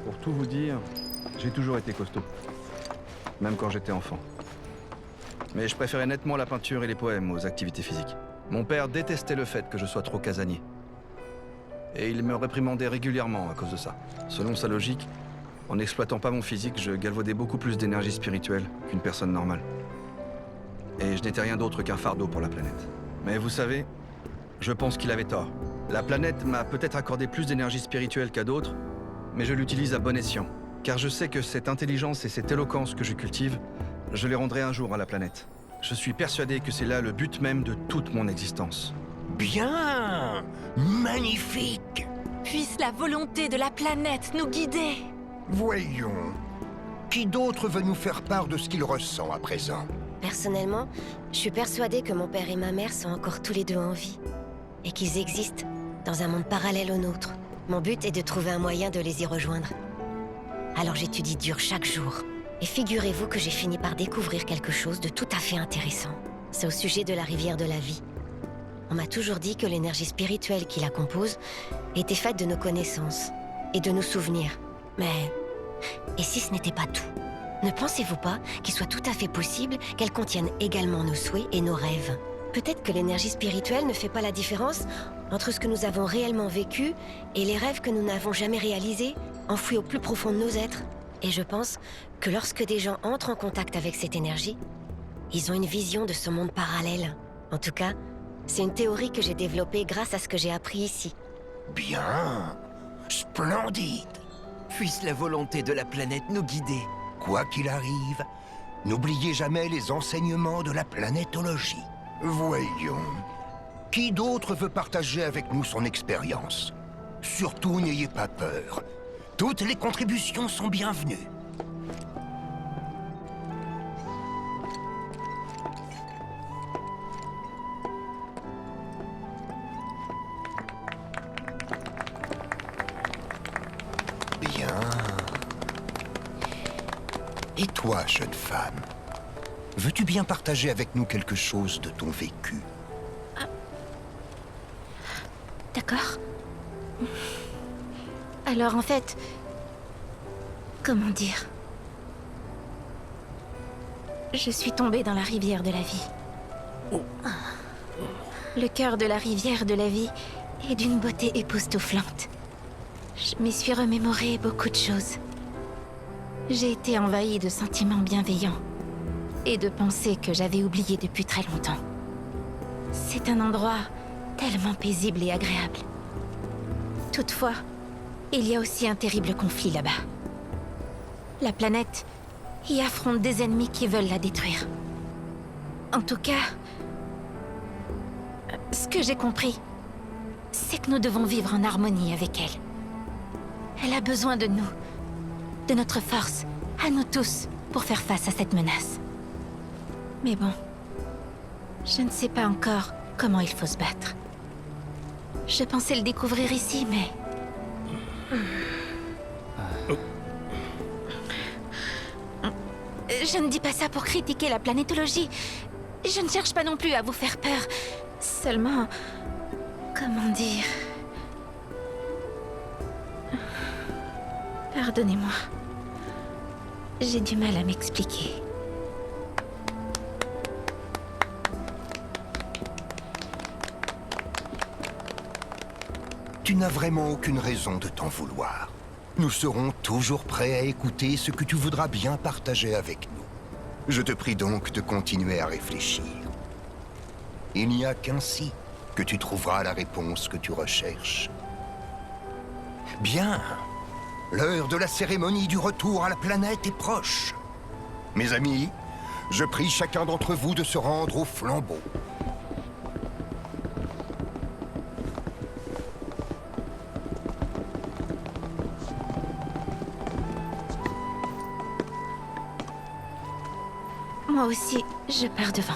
Pour tout vous dire, j'ai toujours été costaud. Même quand j'étais enfant. Mais je préférais nettement la peinture et les poèmes aux activités physiques. Mon père détestait le fait que je sois trop casanier. Et il me réprimandait régulièrement à cause de ça. Selon sa logique, en n'exploitant pas mon physique, je galvaudais beaucoup plus d'énergie spirituelle qu'une personne normale. Et je n'étais rien d'autre qu'un fardeau pour la planète. Mais vous savez, je pense qu'il avait tort. La planète m'a peut-être accordé plus d'énergie spirituelle qu'à d'autres, mais je l'utilise à bon escient. Car je sais que cette intelligence et cette éloquence que je cultive, je les rendrai un jour à la planète. Je suis persuadé que c'est là le but même de toute mon existence. Bien! Magnifique! Puisse la volonté de la planète nous guider. Voyons. Qui d'autre veut nous faire part de ce qu'il ressent à présent? Personnellement, je suis persuadée que mon père et ma mère sont encore tous les deux en vie. Et qu'ils existent dans un monde parallèle au nôtre. Mon but est de trouver un moyen de les y rejoindre. Alors j'étudie dur chaque jour. Et figurez-vous que j'ai fini par découvrir quelque chose de tout à fait intéressant. C'est au sujet de la rivière de la vie. On m'a toujours dit que l'énergie spirituelle qui la compose était faite de nos connaissances et de nos souvenirs. Mais... et si ce n'était pas tout? Ne pensez-vous pas qu'il soit tout à fait possible qu'elle contienne également nos souhaits et nos rêves? Peut-être que l'énergie spirituelle ne fait pas la différence entre ce que nous avons réellement vécu et les rêves que nous n'avons jamais réalisés, enfouis au plus profond de nos êtres. Et je pense que lorsque des gens entrent en contact avec cette énergie, ils ont une vision de ce monde parallèle. En tout cas, c'est une théorie que j'ai développée grâce à ce que j'ai appris ici. Bien! Splendide! Puisse la volonté de la planète nous guider. Quoi qu'il arrive, n'oubliez jamais les enseignements de la planétologie. Voyons. Qui d'autre veut partager avec nous son expérience? Surtout, n'ayez pas peur. Toutes les contributions sont bienvenues. Bien. Et toi, jeune femme, veux-tu bien partager avec nous quelque chose de ton vécu? D'accord. Alors en fait... comment dire? Je suis tombée dans la rivière de la vie. Le cœur de la rivière de la vie est d'une beauté époustouflante. Je m'y suis remémoré beaucoup de choses. J'ai été envahie de sentiments bienveillants et de pensées que j'avais oubliées depuis très longtemps. C'est un endroit tellement paisible et agréable. Toutefois, il y a aussi un terrible conflit là-bas. La planète y affronte des ennemis qui veulent la détruire. En tout cas, ce que j'ai compris, c'est que nous devons vivre en harmonie avec elle. Elle a besoin de nous, de notre force, à nous tous, pour faire face à cette menace. Mais bon, je ne sais pas encore comment il faut se battre. Je pensais le découvrir ici, mais... Je ne dis pas ça pour critiquer la planétologie. Je ne cherche pas non plus à vous faire peur. Seulement... comment dire... Pardonnez-moi. J'ai du mal à m'expliquer. Tu n'as vraiment aucune raison de t'en vouloir. Nous serons toujours prêts à écouter ce que tu voudras bien partager avec nous. Je te prie donc de continuer à réfléchir. Il n'y a qu'ainsi que tu trouveras la réponse que tu recherches. Bien. L'heure de la cérémonie du retour à la planète est proche. Mes amis, je prie chacun d'entre vous de se rendre au flambeau. Moi aussi, je pars devant.